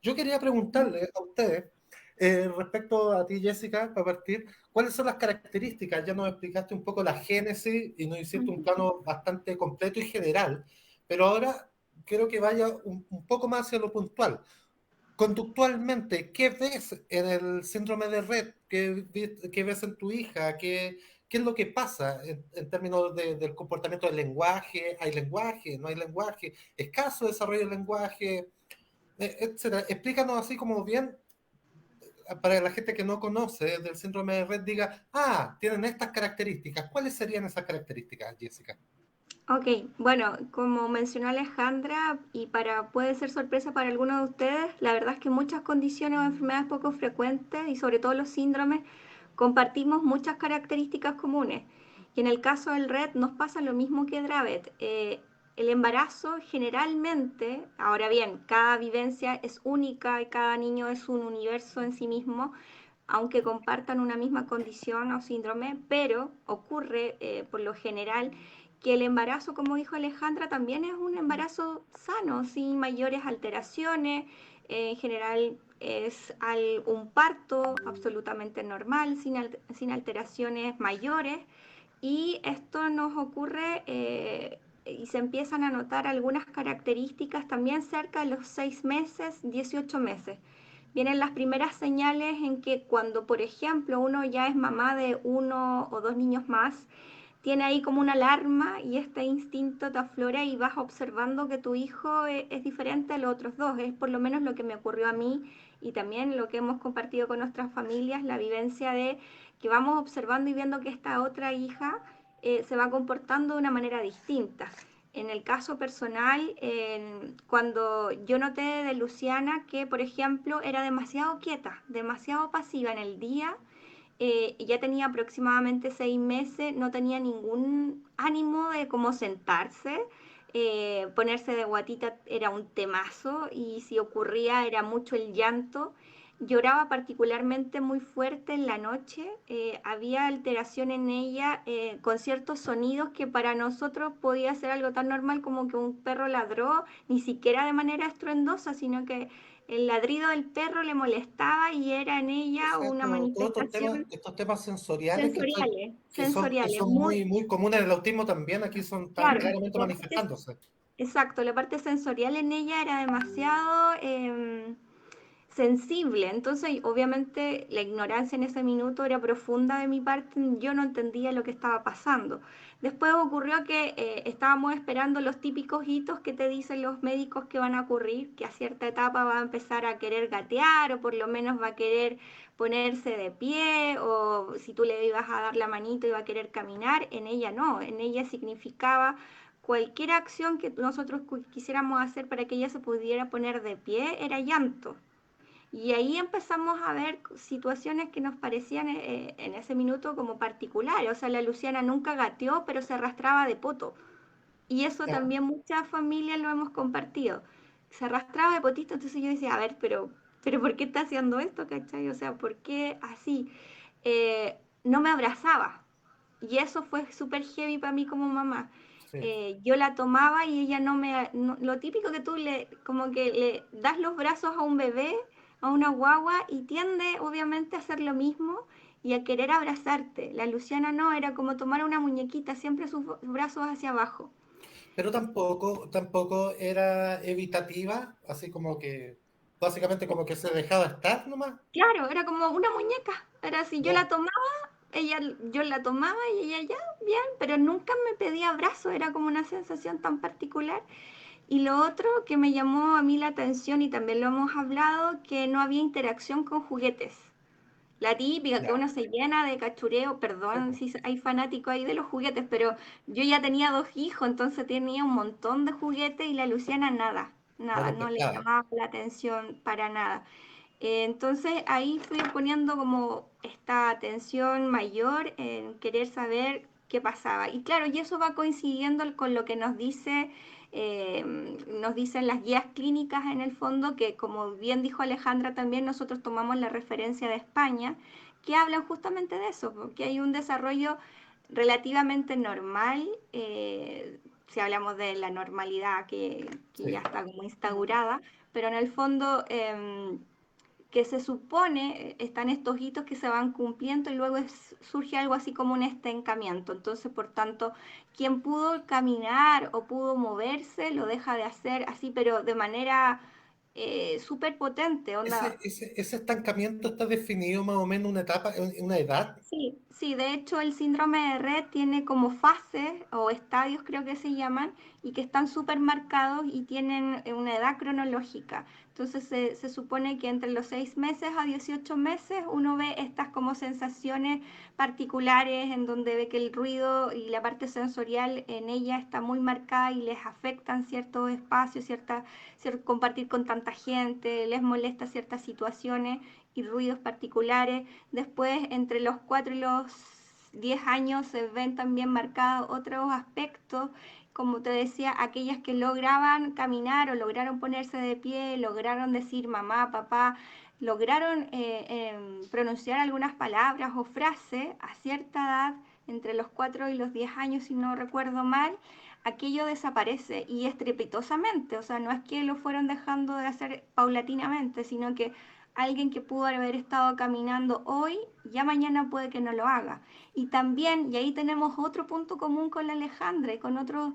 Yo quería preguntarle a ustedes, respecto a ti, Jessica, para partir, ¿cuáles son las características? Ya nos explicaste un poco la génesis y nos hiciste un Ujú. plano bastante completo y general, pero ahora quiero que vaya un poco más hacia lo puntual. Conductualmente, ¿qué ves en el síndrome de Rett? ¿Qué ves en tu hija? ¿Qué es lo que pasa en términos del comportamiento del lenguaje? ¿Hay lenguaje? ¿No hay lenguaje? ¿Escaso desarrollo del lenguaje? Etcétera. Explícanos así como bien, para la gente que no conoce del síndrome de Rett, diga, tienen estas características. ¿Cuáles serían esas características, Jessica? Ok, bueno, como mencionó Alejandra, y puede ser sorpresa para algunos de ustedes, la verdad es que muchas condiciones o enfermedades poco frecuentes, y sobre todo los síndromes, compartimos muchas características comunes. Y en el caso del RET nos pasa lo mismo que Dravet. El embarazo generalmente, ahora bien, cada vivencia es única y cada niño es un universo en sí mismo, aunque compartan una misma condición o síndrome, pero ocurre por lo general que el embarazo, como dijo Alejandra, también es un embarazo sano, sin mayores alteraciones. En general es un parto absolutamente normal, sin alteraciones mayores. Y esto nos ocurre y se empiezan a notar algunas características también cerca de los 6 meses, 18 meses. Vienen las primeras señales en que cuando, por ejemplo, uno ya es mamá de uno o dos niños más, tiene ahí como una alarma y este instinto te aflora y vas observando que tu hijo es diferente a los otros dos. Es por lo menos lo que me ocurrió a mí y también lo que hemos compartido con nuestras familias, la vivencia de que vamos observando y viendo que esta otra hija se va comportando de una manera distinta. En el caso personal, cuando yo noté de Luciana que, por ejemplo, era demasiado quieta, demasiado pasiva en el día, ya tenía aproximadamente 6 meses, no tenía ningún ánimo de cómo sentarse, ponerse de guatita era un temazo y si ocurría era mucho el llanto. Lloraba particularmente muy fuerte en la noche, había alteración en ella con ciertos sonidos que para nosotros podía ser algo tan normal como que un perro ladró, ni siquiera de manera estruendosa, sino que el ladrido del perro le molestaba y era en ella una Exacto, todos manifestación estos temas sensoriales, ¿cachai? sensoriales, Que sensoriales, son muy muy, muy comunes en el autismo también, aquí están claro. claramente La parte, manifestándose. exacto, la parte sensorial en ella era demasiado sensible. Entonces, obviamente, la ignorancia en ese minuto era profunda de mi parte. Yo no entendía lo que estaba pasando. Después ocurrió que estábamos esperando los típicos hitos que te dicen los médicos que van a ocurrir, que a cierta etapa va a empezar a querer gatear o por lo menos va a querer ponerse de pie o si tú le ibas a dar la manito iba a querer caminar. En ella no, en ella significaba cualquier acción que nosotros quisiéramos hacer para que ella se pudiera poner de pie era llanto. Y ahí empezamos a ver situaciones que nos parecían en ese minuto como particulares. O sea, la Luciana nunca gateó, pero se arrastraba de poto. Y eso Ya. también muchas familias lo hemos compartido. Se arrastraba de potito, entonces yo decía, a ver, pero ¿por qué está haciendo esto, cachai? O sea, ¿por qué así? No me abrazaba. Y eso fue súper heavy para mí como mamá. Sí. Yo la tomaba y ella no me... lo típico que tú como que le das los brazos a un bebé, a una guagua, y tiende obviamente a hacer lo mismo y a querer abrazarte. La Luciana no, era como tomar una muñequita, siempre sus brazos hacia abajo. Pero tampoco era evitativa, así como que, básicamente como que se dejaba estar nomás. Claro, era como una muñeca. Era así, yo la Ya. tomaba, yo la tomaba y ella ya, bien, pero nunca me pedía abrazo, era como una sensación tan particular. Y lo otro que me llamó a mí la atención y también lo hemos hablado, que no había interacción con juguetes. La típica que Ya. uno se llena de cachureo, Sí, perdón pues. si hay fanáticos ahí de los juguetes, pero yo ya tenía dos hijos, entonces tenía un montón de juguetes y la Luciana nada, No nada, lo no le pescaba. llamaba la atención para nada. Entonces ahí fui poniendo como esta atención mayor en querer saber qué pasaba. Y claro, y eso va coincidiendo con lo que nos dicen las guías clínicas en el fondo, que como bien dijo Alejandra también, nosotros tomamos la referencia de España, que hablan justamente de eso, porque hay un desarrollo relativamente normal, si hablamos de la normalidad que ya Sí. está como instaurada, pero en el fondo que se supone, están estos hitos que se van cumpliendo y luego surge algo así como un estancamiento. Entonces, por tanto, quien pudo caminar o pudo moverse, lo deja de hacer así, pero de manera súper potente, onda. Ese estancamiento está definido más o menos en una etapa, en una edad. Sí, sí, de hecho el síndrome de Rett tiene como fases o estadios creo que se llaman y que están súper marcados y tienen una edad cronológica. Entonces se supone que entre los 6 meses a 18 meses uno ve estas como sensaciones particulares en donde ve que el ruido y la parte sensorial en ella está muy marcada y les afectan ciertos espacios, compartir con tanta gente, les molesta ciertas situaciones y ruidos particulares. Después, entre los 4 y los 10 años se ven también marcados otros aspectos, como te decía, aquellas que lograban caminar o lograron ponerse de pie, lograron decir mamá, papá, lograron pronunciar algunas palabras o frases a cierta edad, entre los 4 y los 10 años, si no recuerdo mal, aquello desaparece y estrepitosamente, o sea, no es que lo fueron dejando de hacer paulatinamente, sino que alguien que pudo haber estado caminando hoy, ya mañana puede que no lo haga. Y también, y ahí tenemos otro punto común con la Alejandra y con otro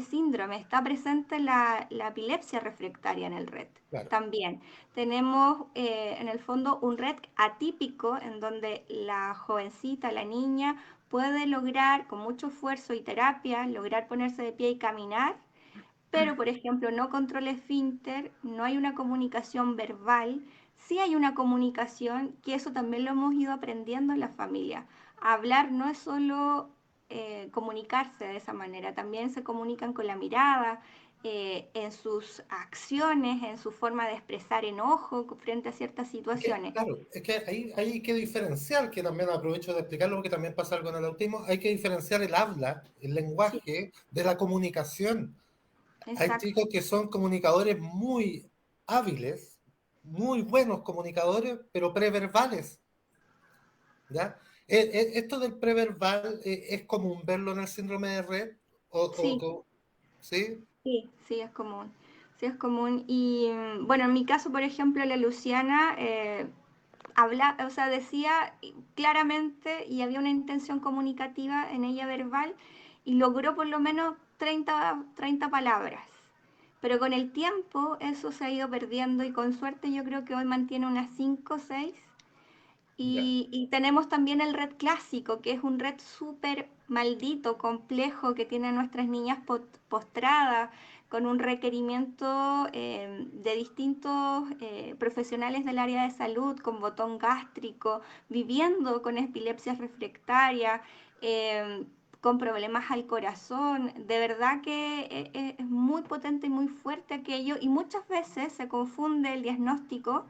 síndrome, está presente la epilepsia refractaria en el RET. Claro. También tenemos en el fondo un RET atípico en donde la jovencita, la niña, puede lograr con mucho esfuerzo y terapia, lograr ponerse de pie y caminar, pero por ejemplo no controla esfínter, no hay una comunicación verbal, sí hay una comunicación, que eso también lo hemos ido aprendiendo en la familia. Hablar no es solo comunicarse de esa manera, también se comunican con la mirada, en sus acciones, en su forma de expresar enojo frente a ciertas situaciones. Claro, es que ahí hay que diferenciar, que también aprovecho de explicarlo porque también pasa algo en el autismo, hay que diferenciar el habla, el Sí, lenguaje, de la comunicación. Hay chicos exacto. que son comunicadores muy hábiles, muy buenos comunicadores, pero preverbales, ¿ya? Esto del preverbal es común verlo en el síndrome de Rett, Sí, ¿sí? sí, sí, es común. Sí, es común. Y bueno, en mi caso, por ejemplo, la Luciana habla, o sea, decía claramente y había una intención comunicativa en ella verbal y logró por lo menos 30 palabras. Pero con el tiempo eso se ha ido perdiendo y con suerte yo creo que hoy mantiene unas 5 o 6. Ya. Y tenemos también el red clásico, que es un red súper maldito, complejo, que tiene a nuestras niñas postradas, con un requerimiento de distintos profesionales del área de salud, con botón gástrico, viviendo con epilepsia refractaria, con problemas al corazón. De verdad que es muy potente y muy fuerte aquello, y muchas veces se confunde el diagnóstico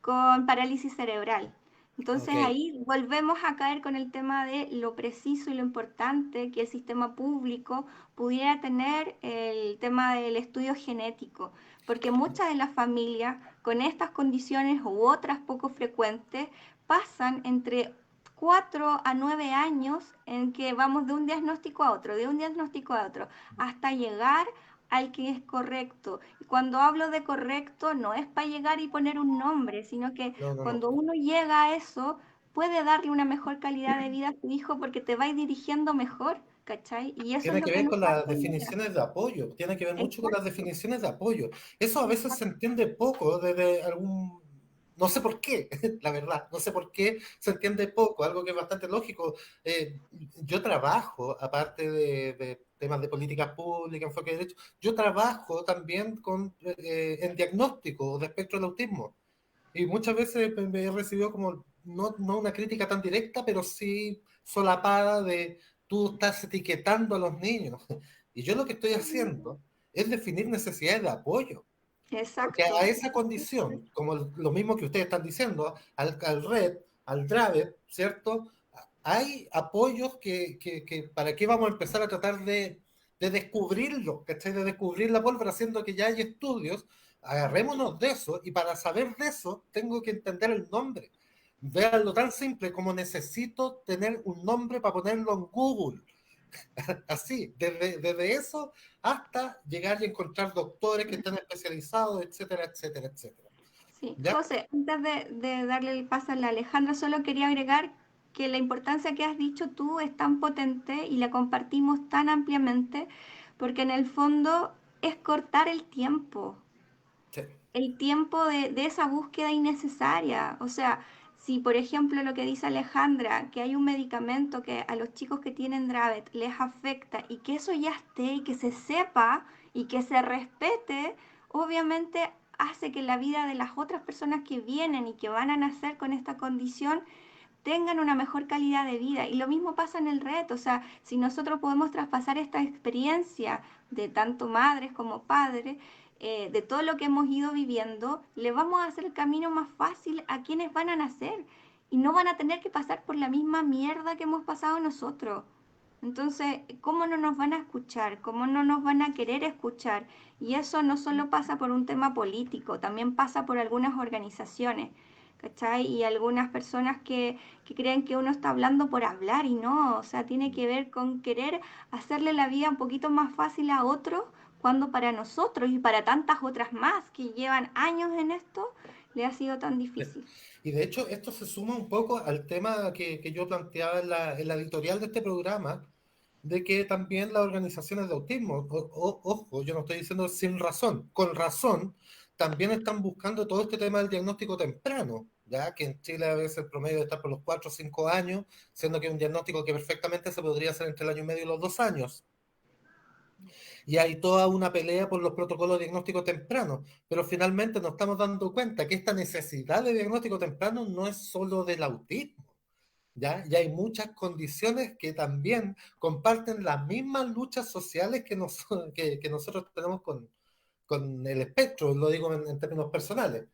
con parálisis cerebral. Ok. Entonces ahí volvemos a caer con el tema de lo preciso y lo importante que el sistema público pudiera tener el tema del estudio genético, porque muchas de las familias con estas condiciones u otras poco frecuentes pasan entre 4 a 9 años en que vamos de un diagnóstico a otro, de un diagnóstico a otro, hasta llegar al que es correcto. Y cuando hablo de correcto, no es para llegar y poner un nombre, sino que No, no, no. cuando uno llega a eso, puede darle una mejor calidad de vida a su hijo porque te va a ir dirigiendo mejor, ¿cachai? Y eso es Tiene lo que que ver nos con falta las hoy día. definiciones de apoyo, tiene que ver mucho con las Exacto, definiciones de apoyo. Eso a veces se exacto. entiende poco desde algún, no sé por qué, la verdad, no sé por qué se entiende poco, algo que es bastante lógico. Yo trabajo, aparte de temas de políticas públicas, enfoque de derecho, yo trabajo también en diagnóstico de espectro del autismo. Y muchas veces me he recibido como, no una crítica tan directa, pero sí solapada de tú estás etiquetando a los niños. Y yo lo que estoy haciendo es definir necesidades de apoyo. Porque Exacto. a esa condición, como lo mismo que ustedes están diciendo, al RED, al DRAVE, ¿cierto? Hay apoyos que ¿para qué vamos a empezar a tratar de descubrirlo, ¿cachai? De descubrir la pólvora, haciendo que ya hay estudios, agarrémonos de eso, y para saber de eso tengo que entender el nombre. Veanlo tan simple como necesito tener un nombre para ponerlo en Google. Así, desde eso hasta llegar y encontrar doctores que están especializados, etcétera, etcétera, etcétera. Sí, ¿Ya? José, antes de darle el paso a la Alejandra, solo quería agregar que la importancia que has dicho tú es tan potente y la compartimos tan ampliamente, porque en el fondo es cortar Sí, el tiempo de esa búsqueda innecesaria. O sea, si por ejemplo lo que dice Alejandra, que hay un medicamento que a los chicos que tienen Dravet les afecta y que eso ya esté y que se sepa y que se respete, obviamente hace que la vida de las otras personas que vienen y que van a nacer con esta condición tengan una mejor calidad de vida. Y lo mismo pasa en el reto, o sea, si nosotros podemos traspasar esta experiencia de tanto madres como padres, de todo lo que hemos ido viviendo, le vamos a hacer el camino más fácil a quienes van a nacer y no van a tener que pasar por la misma mierda que hemos pasado nosotros. Entonces, ¿cómo no nos van a escuchar? ¿Cómo no nos van a querer escuchar? Y eso no solo pasa por un tema político, también pasa por algunas organizaciones. ¿Cachai? Y algunas personas que creen que uno está hablando por hablar y no, o sea, tiene que ver con querer hacerle la vida un poquito más fácil a otros cuando para nosotros y para tantas otras más que llevan años en esto, le ha sido tan sí. difícil. Y de hecho, esto se suma un poco al tema que yo planteaba en la editorial de este programa, de que también las organizaciones de autismo, ojo, yo no estoy diciendo sin razón, con razón, también están buscando todo este tema del diagnóstico temprano, ya que en Chile a veces el promedio está por los 4 o 5 años, siendo que es un diagnóstico que perfectamente se podría hacer entre el año y medio y los 2 años. Y hay toda una pelea por los protocolos de diagnóstico temprano, pero finalmente nos estamos dando cuenta que esta necesidad de diagnóstico temprano no es solo del autismo. ¿Ya? Y hay muchas condiciones que también comparten las mismas luchas sociales que nosotros tenemos con el espectro, lo digo en términos personales.